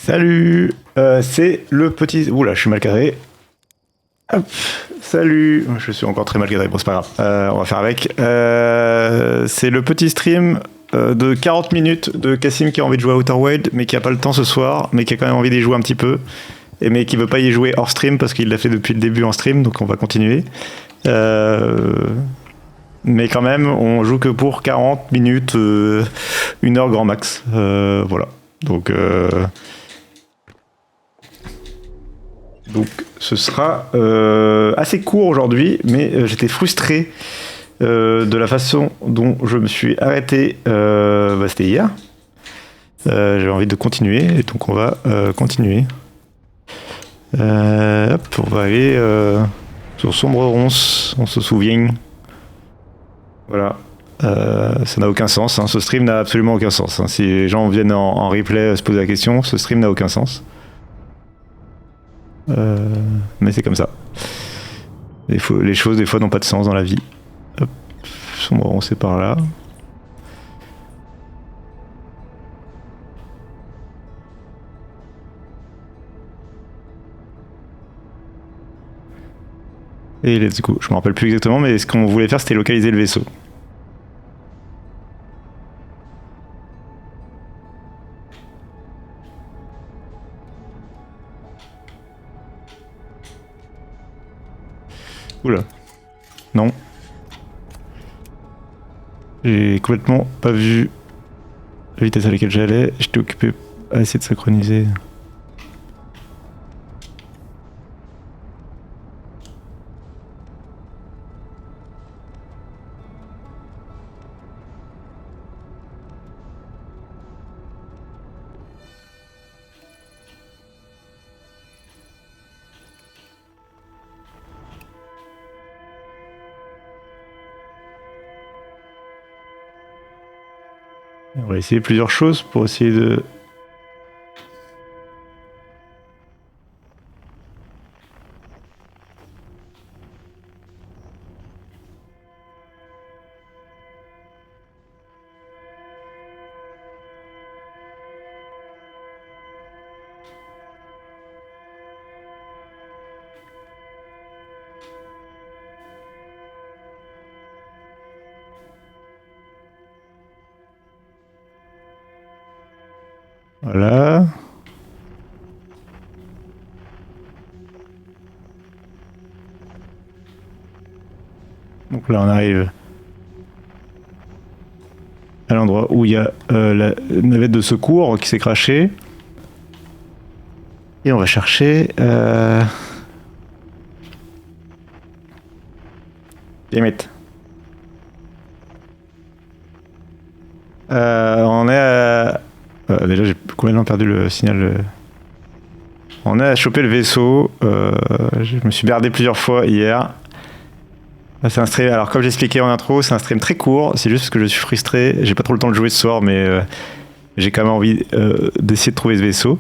Salut, c'est le petit... Oula, je suis mal cadré. Hop, salut, je suis encore très mal cadré, bon c'est pas grave, on va faire avec. C'est le petit stream de 40 minutes de Cassim qui a envie de jouer à Outer Wild, mais qui a pas le temps ce soir, mais qui a quand même envie d'y jouer un petit peu, et mais qui veut pas y jouer hors stream parce qu'il l'a fait depuis le début en stream, donc on va continuer. Mais quand même, on joue que pour 40 minutes, 1 heure grand max. Voilà. Donc ce sera assez court aujourd'hui, mais j'étais frustré de la façon dont je me suis arrêté. C'était hier. J'avais envie de continuer, et donc on va continuer. Hop, on va aller sur Sombre Ronce, on se souvient. Voilà. Ça n'a aucun sens, hein. Ce stream n'a absolument aucun sens, hein. Si les gens viennent en replay se poser la question, ce stream n'a aucun sens. Mais c'est comme ça. Les choses, des fois, n'ont pas de sens dans la vie. Hop, Sombre, c'est par là. Et let's go. Je me rappelle plus exactement, mais ce qu'on voulait faire, c'était localiser le vaisseau. Oula. Non. J'ai complètement pas vu la vitesse à laquelle j'allais. J'étais occupé à essayer de synchroniser. On va essayer plusieurs choses pour essayer de... Voilà. Donc là, on arrive à l'endroit où il y a la navette de secours qui s'est crashée. Et on va chercher... Damn it. On est à... déjà, j'ai complètement perdu le signal. On est à choper le vaisseau. Je me suis berdé plusieurs fois hier. C'est un stream, alors comme j'expliquais en intro, c'est un stream très court, c'est juste parce que je suis frustré, j'ai pas trop le temps de jouer ce soir, mais j'ai quand même envie d'essayer de trouver ce vaisseau.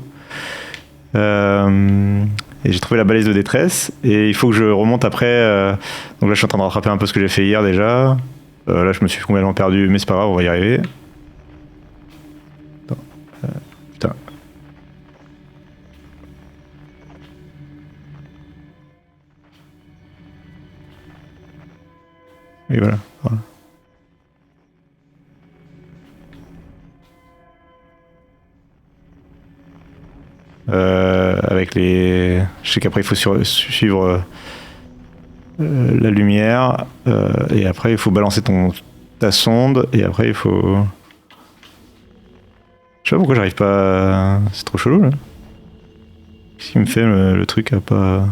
Et j'ai trouvé la balise de détresse, et il faut que je remonte après, donc là je suis en train de rattraper un peu ce que j'ai fait hier déjà. Là je me suis complètement perdu, mais c'est pas grave, on va y arriver. Attends, putain. Et voilà. Avec les... Je sais qu'après il faut suivre la lumière, et après il faut balancer ta sonde, et après il faut... Je sais pas pourquoi j'arrive pas... C'est trop chelou là. Qu'est-ce qui me fait le truc à pas...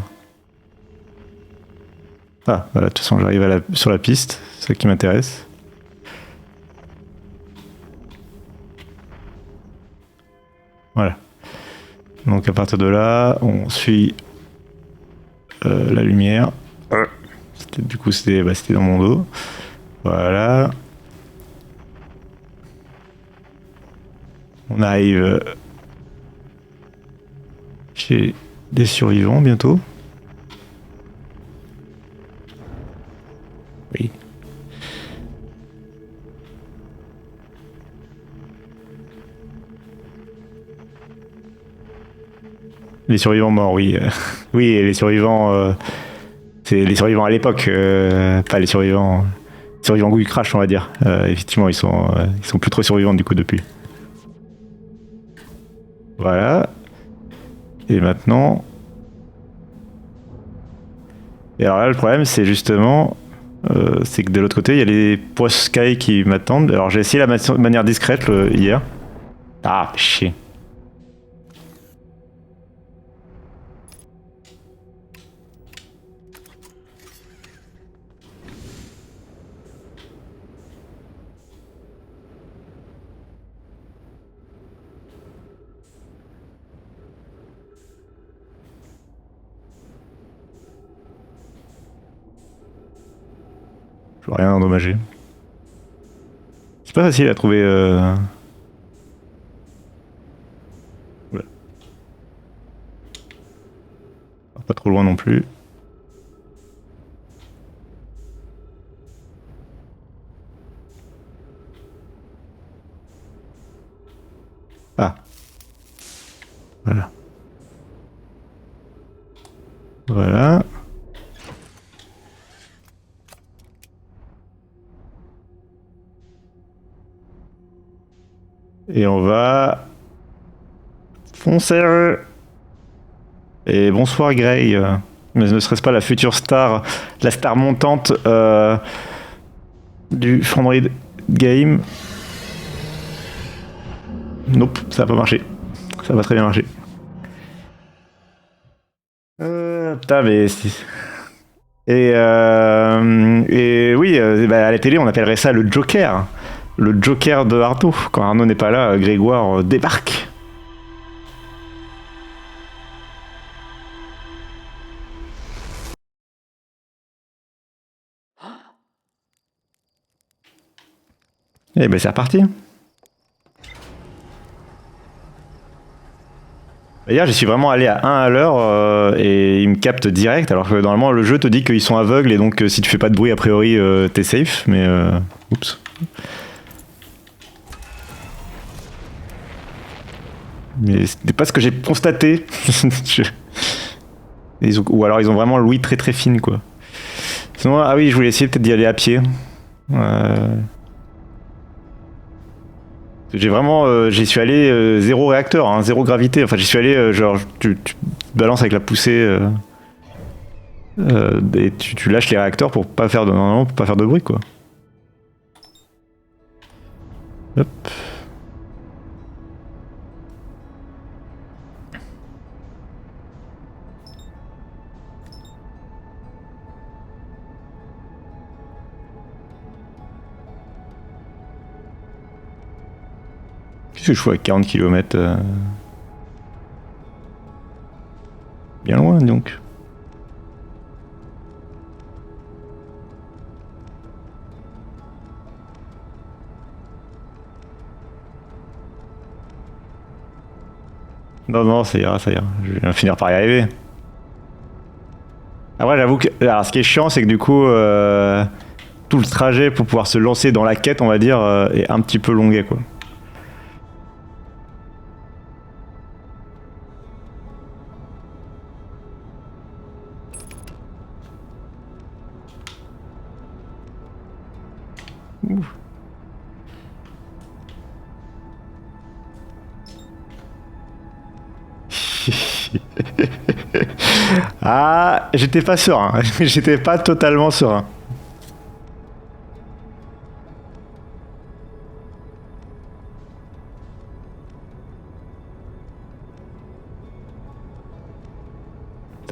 Ah, voilà, de toute façon j'arrive sur la piste, c'est ça qui m'intéresse. Voilà. Donc à partir de là, on suit la lumière. Du coup c'était dans mon dos. Voilà. On arrive chez des survivants bientôt. Oui. Les survivants morts, oui. Oui, et les survivants... c'est les survivants à l'époque, pas les survivants... Survivants goût du crash, on va dire. Effectivement, ils sont plus trop survivants du coup depuis. Voilà. Et maintenant... Et alors là, le problème, c'est justement... c'est que de l'autre côté, il y a les poisses sky qui m'attendent. Alors j'ai essayé la manière discrète hier. Ah, chier. Je vois rien endommagé. C'est pas facile à trouver... Oula. Pas trop loin non plus. Ah. Voilà. Voilà. Et on va... foncer. Et bonsoir Grey. Mais ne serait-ce pas la future star, la star montante du Frandroid Game? Nope, ça va pas marcher. Ça va très bien marcher. Putain, mais... Et oui, bah, à la télé, on appellerait ça le Joker. Le Joker de Arnaud. Quand Arnaud n'est pas là, Grégoire débarque. Et ben c'est reparti. D'ailleurs, j'y suis vraiment allé à 1 à l'heure et il me capte direct, alors que normalement le jeu te dit qu'ils sont aveugles et donc si tu fais pas de bruit, a priori, t'es safe, mais oups. Mais c'était pas ce que j'ai constaté. Ou alors ils ont vraiment l'ouïe très très fine, quoi. Sinon, ah oui, je voulais essayer peut-être d'y aller à pied. J'ai vraiment, j'y suis allé zéro réacteur, hein, zéro gravité. Enfin, j'y suis allé genre tu balances avec la poussée et tu lâches les réacteurs pour pas faire de non, pour pas faire de bruit, quoi. Hop. Qu'est-ce que je fais à 40 km bien loin, donc. Non, non, ça ira, ça ira. Je vais finir par y arriver. Après, j'avoue que. Alors, ce qui est chiant, c'est que du coup, tout le trajet pour pouvoir se lancer dans la quête, on va dire, est un petit peu longuet, quoi. Ouf. Ah, j'étais pas serein. J'étais pas totalement serein.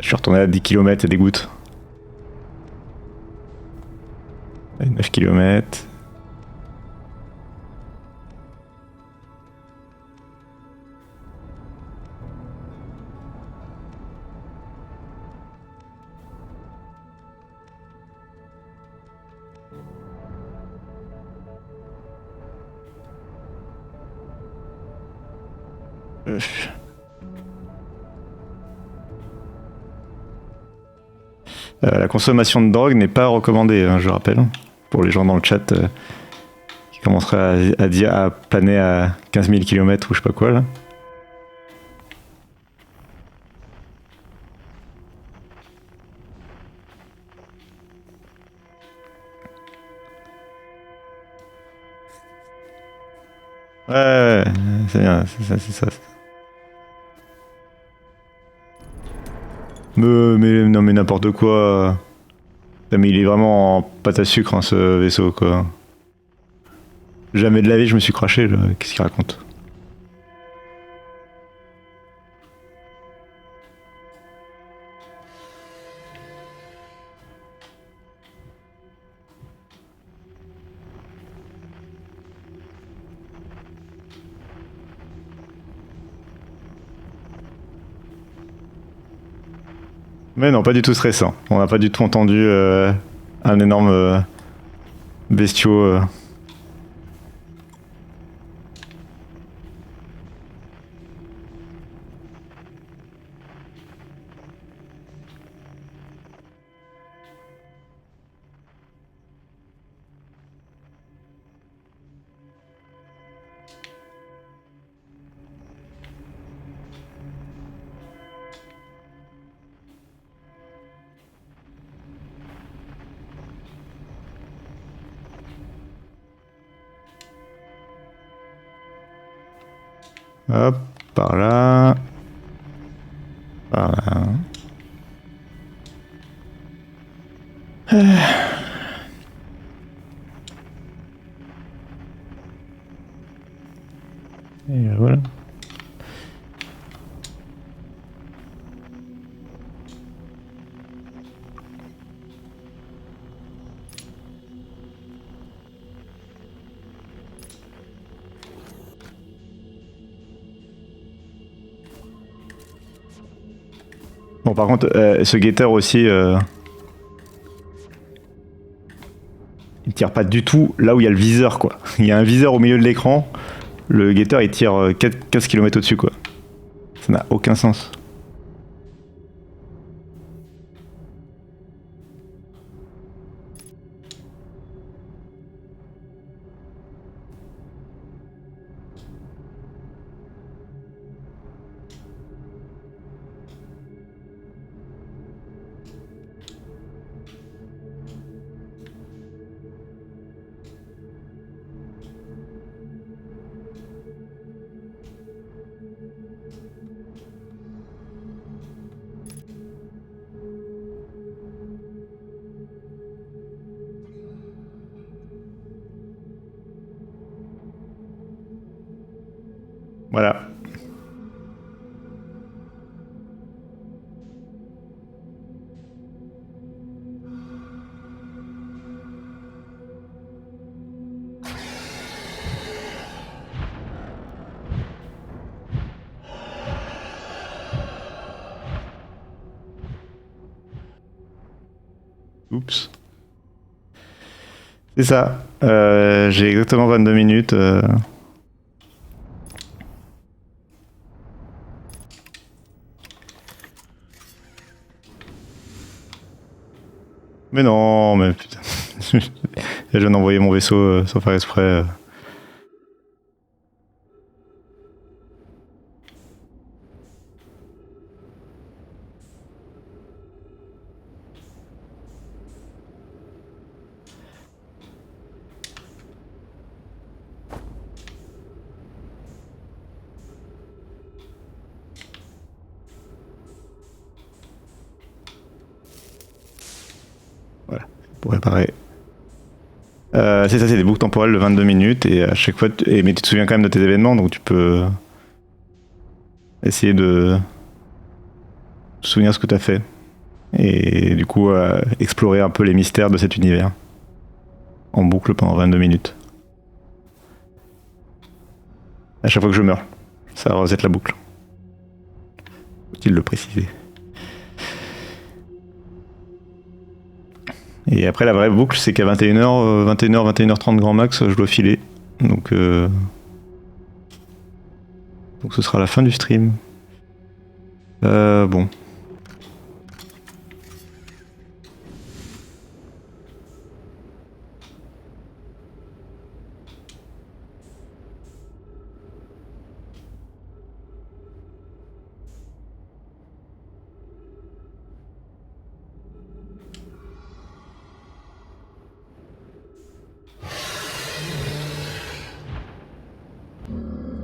Je suis retourné à 10 km, ça dégoûte. 9 km. La consommation de drogue n'est pas recommandée, hein, je rappelle, pour les gens dans le chat qui commenceraient à planer à 15 000 km ou je sais pas quoi, là. Ouais, ouais, ouais, c'est bien, c'est ça, c'est ça. Non, mais n'importe quoi. Non, mais il est vraiment en pâte à sucre, hein, ce vaisseau, quoi. Jamais de la vie, je me suis craché, là. Qu'est-ce qu'il raconte? Mais non, pas du tout stressant. On n'a pas du tout entendu un énorme bestiau. Hop, par là. Par là. Et voilà. Bon, par contre, ce guetteur aussi, il tire pas du tout là où il y a le viseur, quoi. Il y a un viseur au milieu de l'écran. Le guetteur, il tire 15 km au-dessus, quoi. Ça n'a aucun sens. Voilà. Oups. C'est ça. J'ai exactement 22 minutes. Mais non, mais putain. Je viens d'envoyer mon vaisseau sans faire exprès. Voilà, pour réparer. C'est ça, c'est des boucles temporelles de 22 minutes et à chaque fois, mais tu te souviens quand même de tes événements, donc tu peux essayer de te souvenir ce que tu as fait et du coup explorer un peu les mystères de cet univers en boucle pendant 22 minutes. À chaque fois que je meurs, ça reset la boucle. Faut-il le préciser? Et après, la vraie boucle, c'est qu'à 21h, 21h, 21h30 grand max, je dois filer. Donc ce sera la fin du stream. Bon.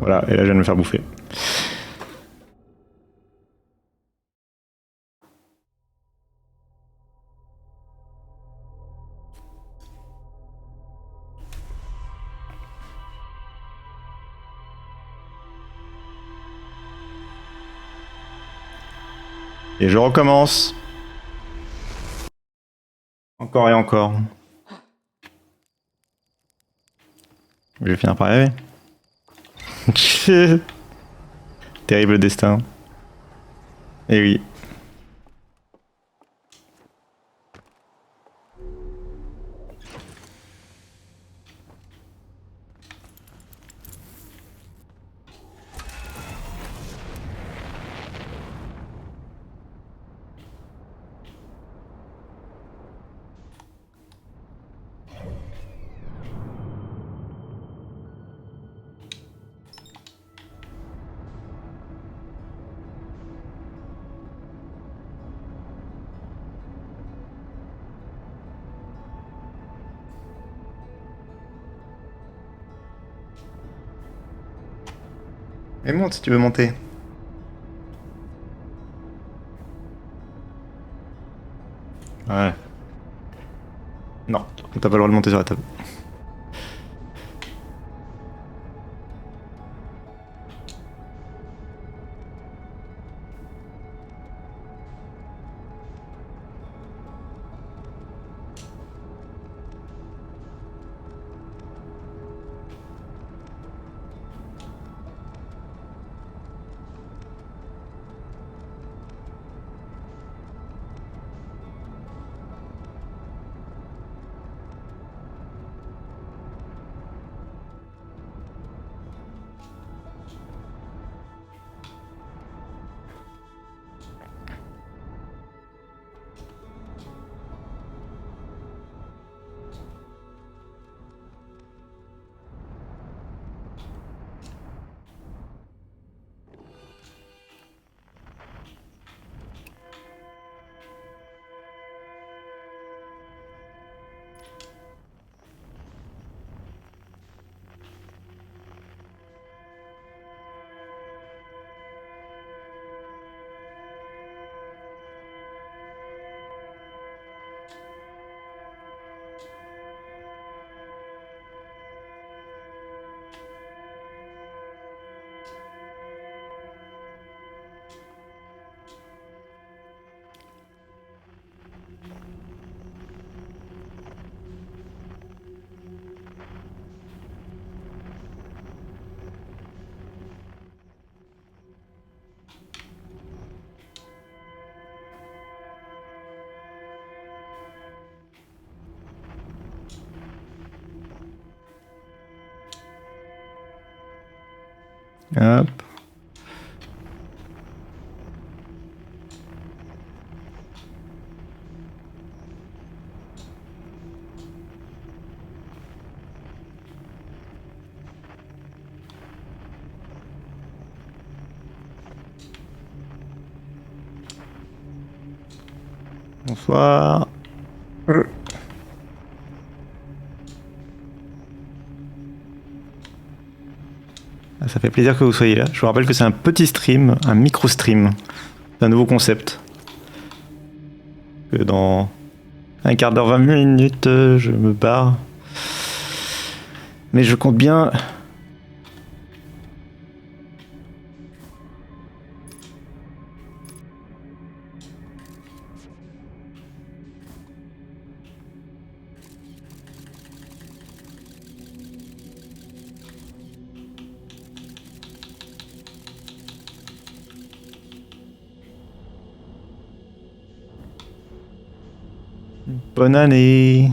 Voilà, et là je viens de me faire bouffer. Et je recommence. Encore et encore. Je vais finir par y arriver. Terrible destin. Et oui. Et monte si tu veux monter. Ouais. Non, t'as pas le droit de monter sur la table. Hop. Bonsoir. Ah, ça fait plaisir que vous soyez là. Je vous rappelle que c'est un petit stream, un micro-stream. C'est un nouveau concept. Que dans un quart d'heure, 20 minutes, je me barre. Mais je compte bien... Bonne année.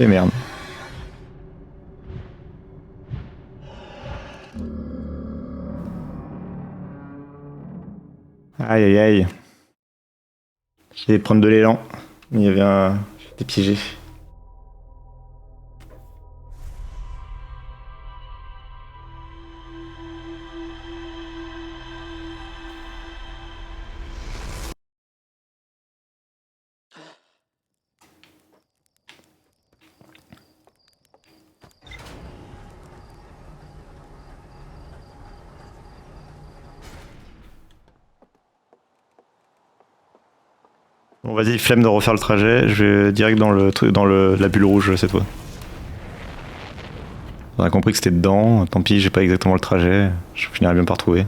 Et merde. Aïe aïe aïe. J'ai prendre de l'élan. Il y avait un... J'étais piégé. Bon, vas-y, flemme de refaire le trajet. Je vais direct dans le truc, dans la bulle rouge cette fois. On a compris que c'était dedans. Tant pis, j'ai pas exactement le trajet. Je finirai bien par trouver.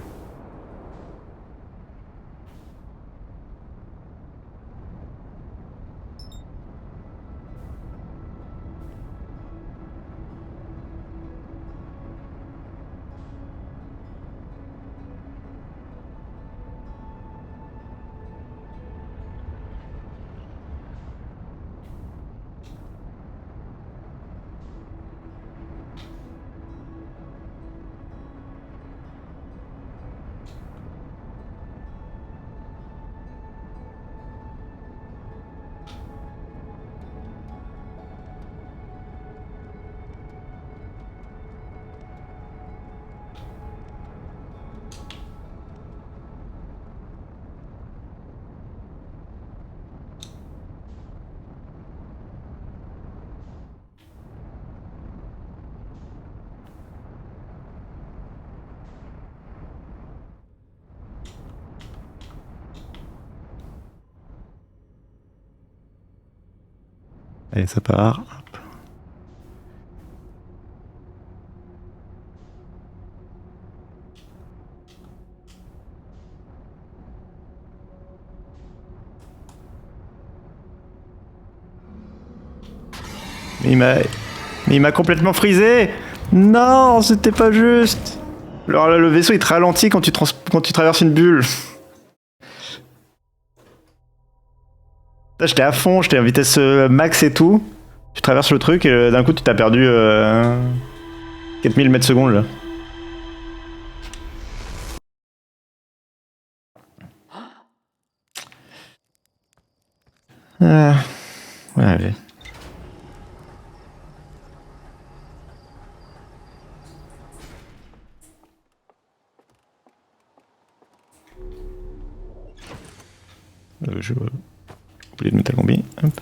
Allez, ça part. Mais il m'a complètement frisé. Non, c'était pas juste. Alors là, le vaisseau il te ralentit quand quand tu traverses une bulle. Là, j'étais à fond, j'étais en vitesse max et tout. Tu traverses le truc et d'un coup tu t'as perdu 4000 mètres secondes là. Ouais, allez. Je vais oublier de mettre la combi. Hop.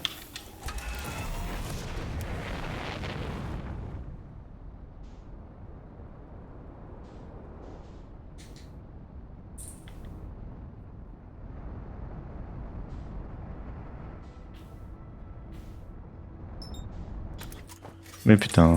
Mais putain.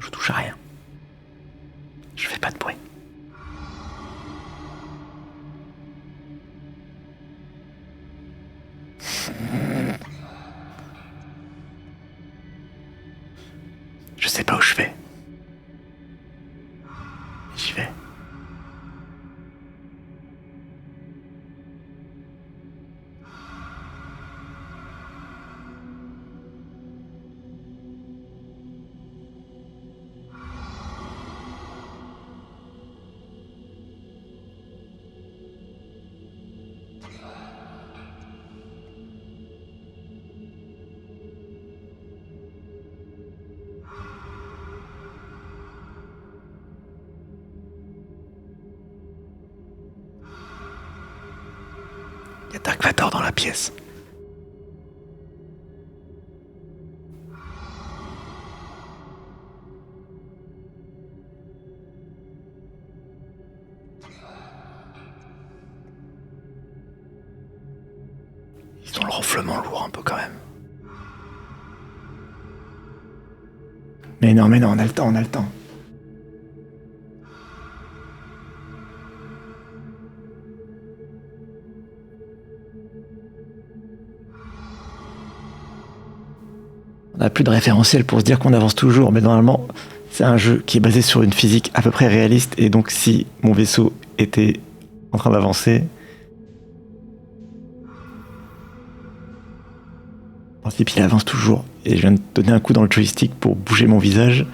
Je touche à rien. Je fais pas de bruit. Dark Vador dans la pièce. Ils ont le ronflement lourd un peu quand même. Mais non, on a le temps, on a le temps. On n'a plus de référentiel pour se dire qu'on avance toujours, mais normalement, c'est un jeu qui est basé sur une physique à peu près réaliste, et donc si mon vaisseau était en train d'avancer, en principe, il avance toujours. Et je viens de donner un coup dans le joystick pour bouger mon visage,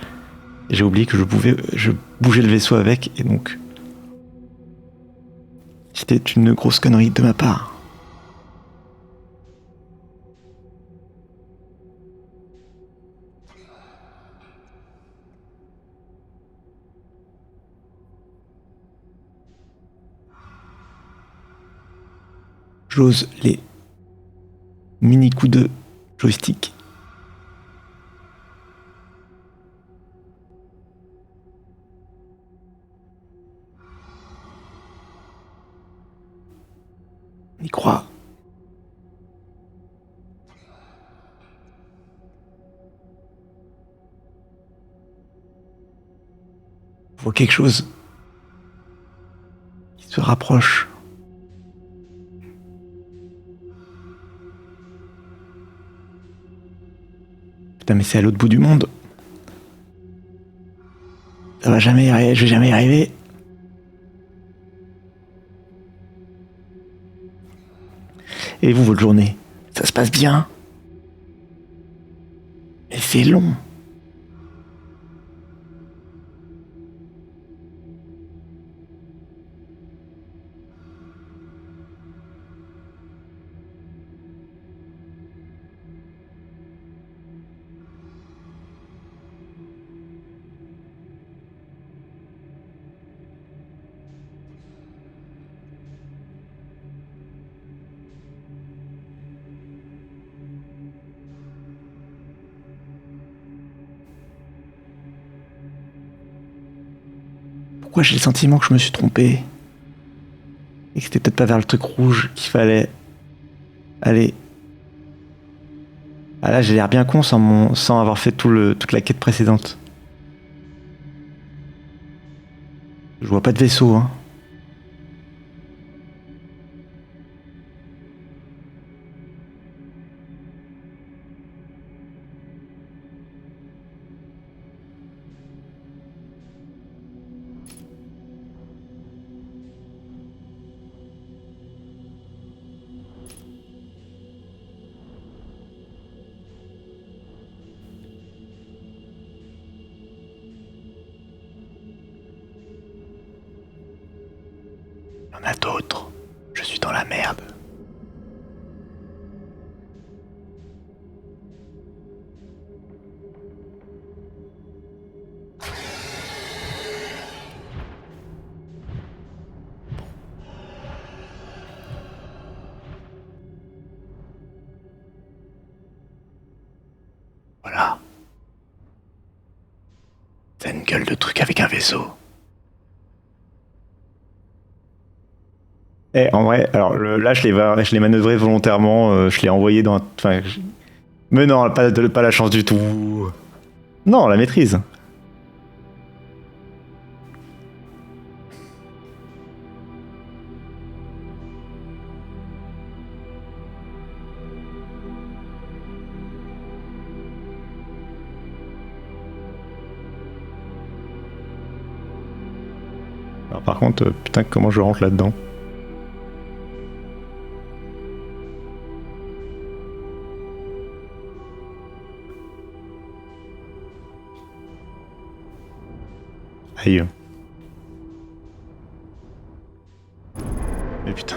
et j'ai oublié que je bougeais le vaisseau avec, et donc c'était une grosse connerie de ma part. J'ose les mini coups de joystick. On y croit. On voit quelque chose qui se rapproche. Putain, mais c'est à l'autre bout du monde. Ça va jamais y arriver, je vais jamais y arriver. Et vous, votre journée, ça se passe bien? Mais c'est long. Pourquoi j'ai le sentiment que je me suis trompé? Et que c'était peut-être pas vers le truc rouge qu'il fallait aller. Ah là, j'ai l'air bien con sans avoir fait toute la quête précédente. Je vois pas de vaisseau, hein. Il y en a d'autres. Je suis dans la merde. Voilà. C'est une gueule de truc avec un vaisseau. Eh, en vrai, alors là, je l'ai manœuvré volontairement, je l'ai envoyé dans un. Enfin, mais non, pas la chance du tout. Non, la maîtrise. Alors, par contre, putain, comment je rentre là-dedans? Aïe. Mais putain.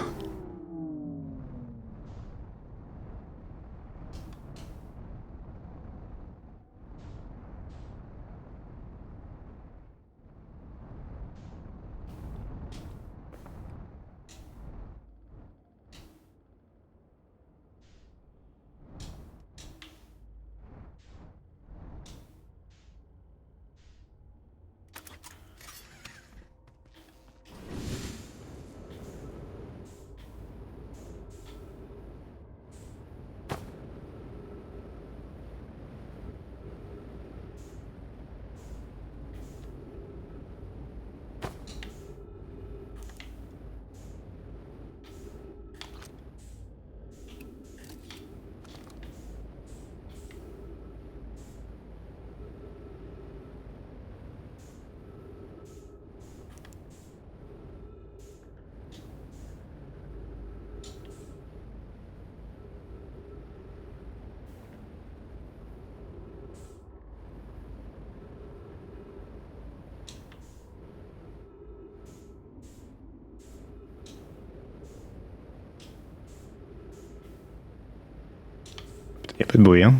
y a pas de bruit, hein.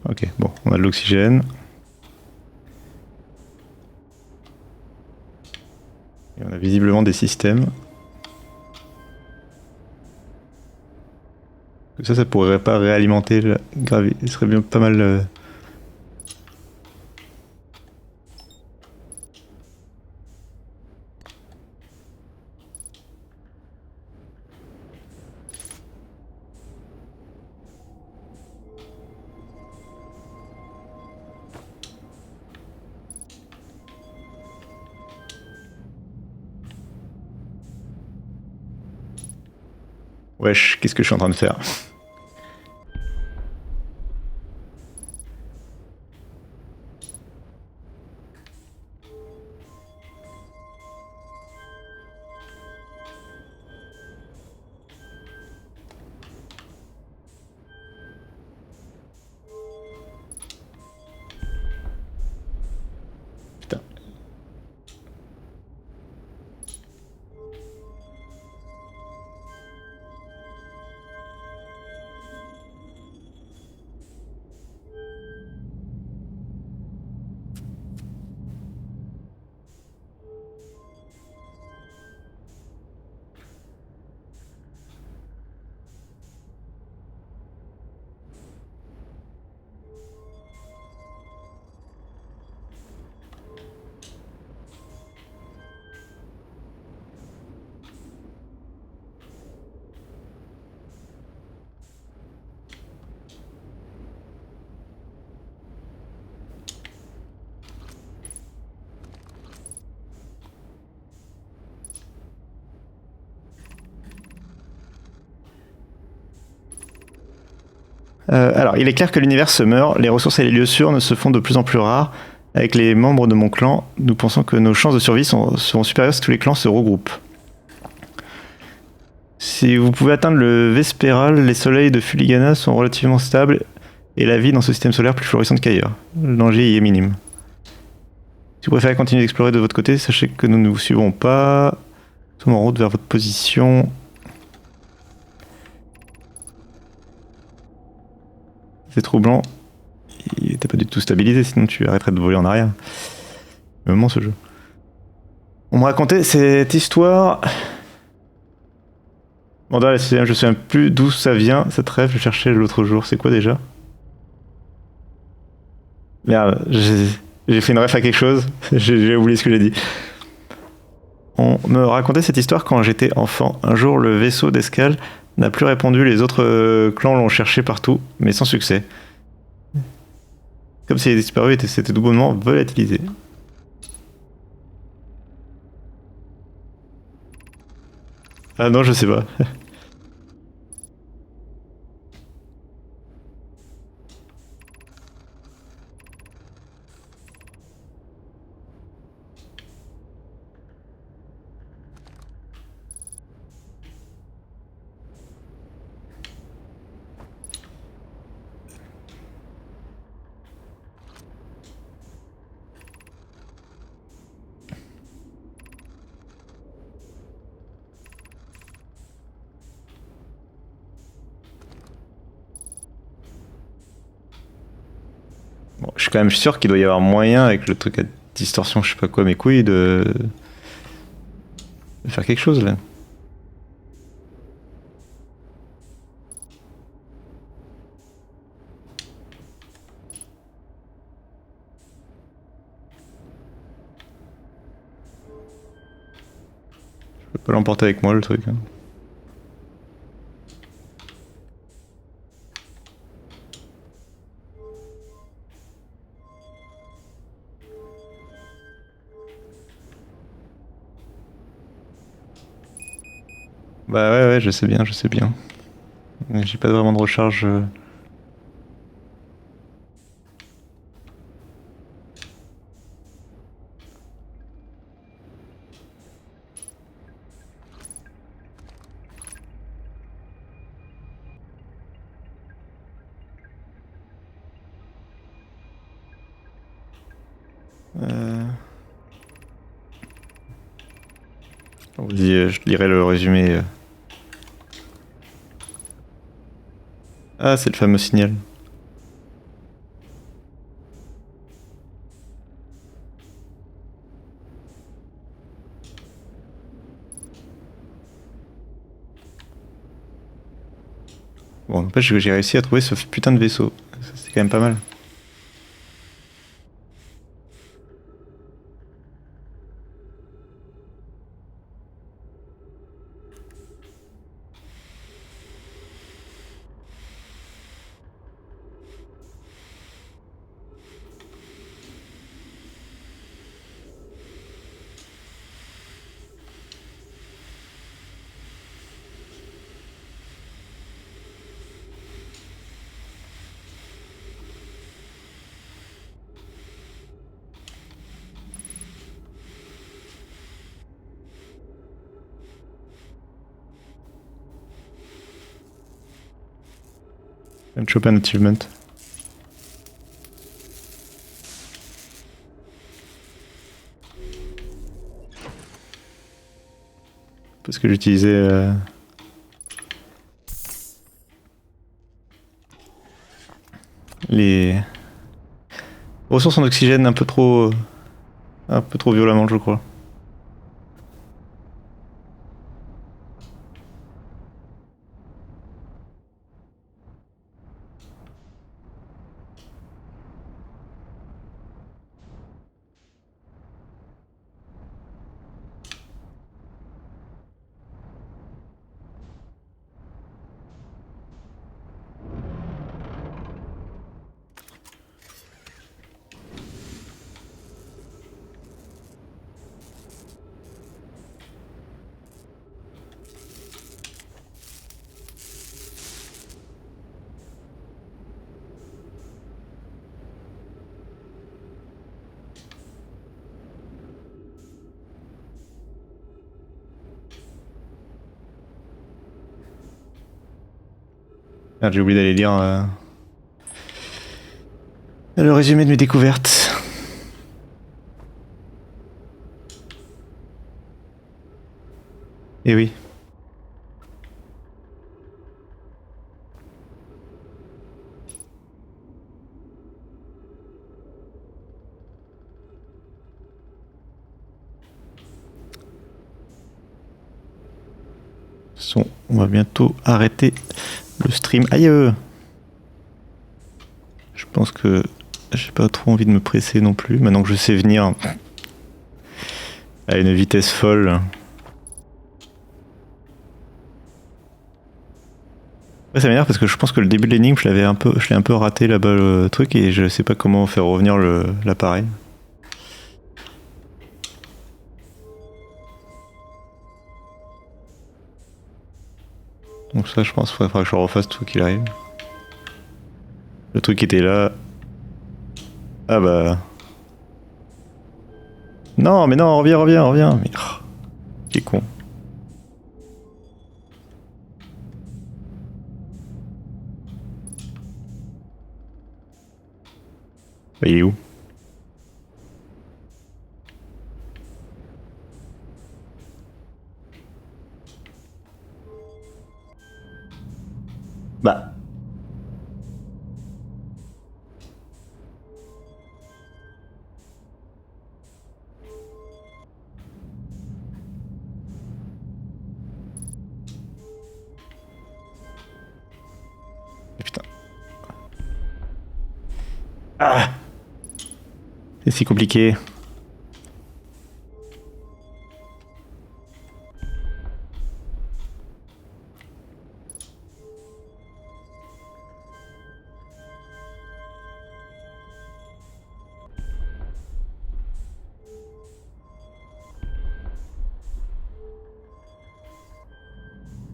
Ok, bon, on a de l'oxygène. Et on a visiblement des systèmes. Ça pourrait pas réalimenter la gravité. Ce serait bien pas mal. Wesh, qu'est-ce que je suis en train de faire? Putain. Alors, il est clair que l'univers se meurt, les ressources et les lieux sûrs ne se font de plus en plus rares. Avec les membres de mon clan, nous pensons que nos chances de survie seront supérieures si tous les clans se regroupent. Si vous pouvez atteindre le Vespéral, les soleils de Fuligana sont relativement stables et la vie dans ce système solaire plus florissante qu'ailleurs. Le danger y est minime. Si vous préférez continuer d'explorer de votre côté, sachez que nous ne vous suivrons pas. Nous sommes en route vers votre position. C'est troublant. Il n'était pas du tout stabilisé, sinon tu arrêterais de voler en arrière. Moment ce jeu. On me racontait cette histoire. Bon, là, je ne sais plus d'où ça vient, cette rêve. Je cherchais l'autre jour. C'est quoi déjà? Merde, j'ai fait une ref à quelque chose. J'ai oublié ce que j'ai dit. On me racontait cette histoire quand j'étais enfant. Un jour, le vaisseau d'escale n'a plus répondu. Les autres clans l'ont cherché partout, mais sans succès. Comme s'il avait disparu et s'était doublement volatilisé. Ah non, je sais pas. Bon, je suis quand même sûr qu'il doit y avoir moyen avec le truc à distorsion, je sais pas quoi, mes couilles, de faire quelque chose là. Je peux pas l'emporter avec moi le truc. Hein. Bah ouais, je sais bien, je sais bien. J'ai pas vraiment de recharge. Euh... Vas-y, je te lirai le résumé. Ah, c'est le fameux signal. Bon, n'empêche que j'ai réussi à trouver ce putain de vaisseau. C'est quand même pas mal. Je viens de choper un achievement. Parce que j'utilisais les ressources en oxygène un peu trop violemment, je crois. Merde, j'ai oublié d'aller lire le résumé de mes découvertes. Eh oui. On va bientôt arrêter le stream. Aïe! Je pense que j'ai pas trop envie de me presser non plus, maintenant que je sais venir à une vitesse folle. Ouais, ça m'énerve parce que je pense que le début de l'énigme, je l'ai un peu raté là-bas le truc et je sais pas comment faire revenir l'appareil. Donc ça, je pense qu'il faudra que je refasse tout qu'il arrive. Le truc était là. Ah bah... Non, mais non, reviens. Mais... Oh, qui est con. Bah, il est où? Bah... Putain. Ah! C'est si compliqué.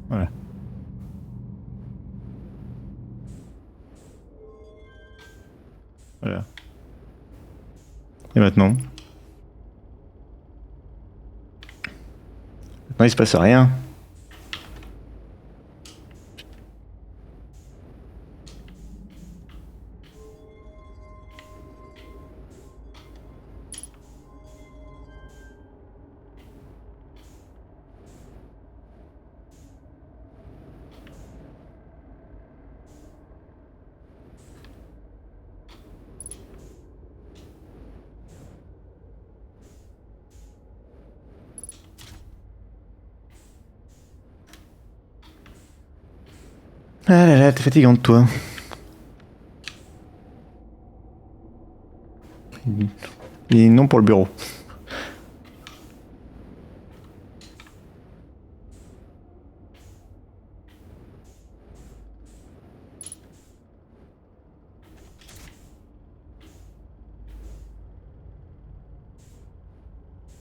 Voilà. Voilà. Et maintenant? Maintenant il se passe rien. Ah là là, t'es fatigante toi. Et non pour le bureau.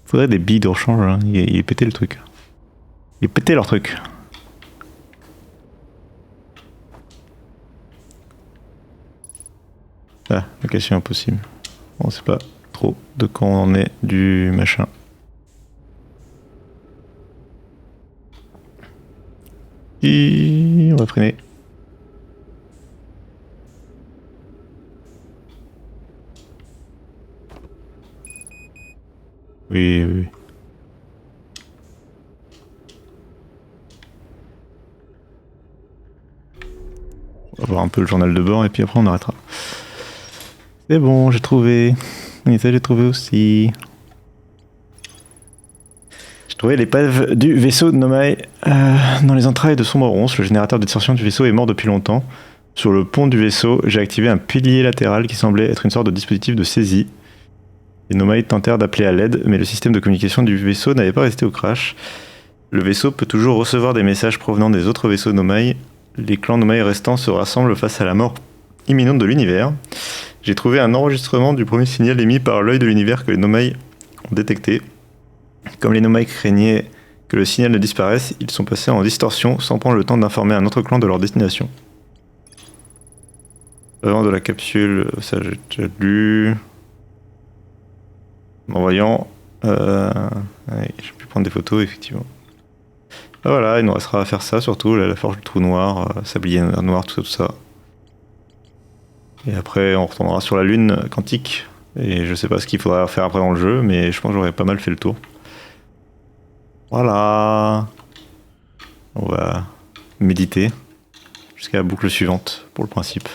Faudrait des billes de rechange, hein. Il est pété le truc. Il est pété leur truc. Ah, location impossible. On sait pas trop de quand on en est du machin. Et on va freiner. Oui, oui, oui. On va voir un peu le journal de bord et puis après on arrêtera. C'est bon, j'ai trouvé. Et ça j'ai trouvé aussi. J'ai trouvé l'épave du vaisseau Nomai dans les entrailles de Sombre Ronce. Le générateur de distorsion du vaisseau est mort depuis longtemps. Sur le pont du vaisseau, j'ai activé un pilier latéral qui semblait être une sorte de dispositif de saisie. Les Nomai tentèrent d'appeler à l'aide, mais le système de communication du vaisseau n'avait pas résisté au crash. Le vaisseau peut toujours recevoir des messages provenant des autres vaisseaux Nomai. Les clans Nomai restants se rassemblent face à la mort imminente de l'univers. J'ai trouvé un enregistrement du premier signal émis par l'œil de l'univers que les Nomai ont détecté. Comme les Nomai craignaient que le signal ne disparaisse, ils sont passés en distorsion sans prendre le temps d'informer un autre clan de leur destination. Avant de la capsule, ça j'ai déjà lu. En voyant, ouais, j'ai pu prendre des photos effectivement. Ah voilà, il nous restera à faire ça surtout, la forge du trou noir, sablier noir, tout ça. Et après on retournera sur la lune quantique. Et je sais pas ce qu'il faudra faire après dans le jeu, mais je pense que j'aurais pas mal fait le tour. Voilà. On va méditer jusqu'à la boucle suivante pour le principe.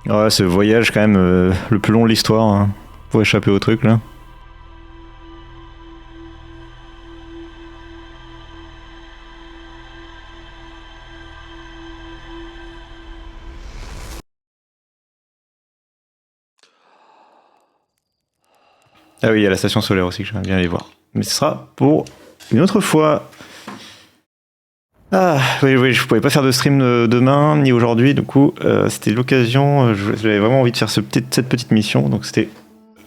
Ouais, ce voyage quand même le plus long de l'histoire, hein, pour échapper au truc là. Ah oui, il y a la station solaire aussi que j'aimerais bien aller voir. Mais ce sera pour une autre fois. Ah oui, oui, je pouvais pas faire de stream demain ni aujourd'hui, du coup c'était l'occasion, j'avais vraiment envie de faire cette petite mission, donc c'était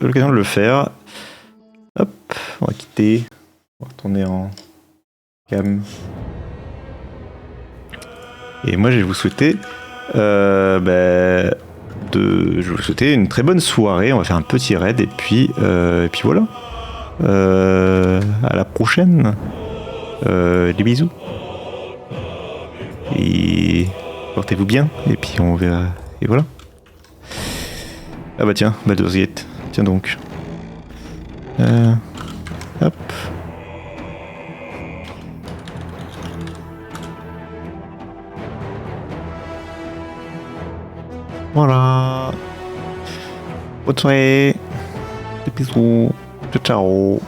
l'occasion de le faire. Hop, on va quitter, on va retourner en cam. Et moi je vais vous souhaiter je vais vous souhaiter une très bonne soirée, on va faire un petit raid et puis voilà. À la prochaine. Des bisous. Et portez-vous bien, et puis on verra. Et voilà. Ah bah tiens, Baldur's Gate. Tiens donc. Hop. Voilà. Bonne soirée. Des bisous. Ciao ciao.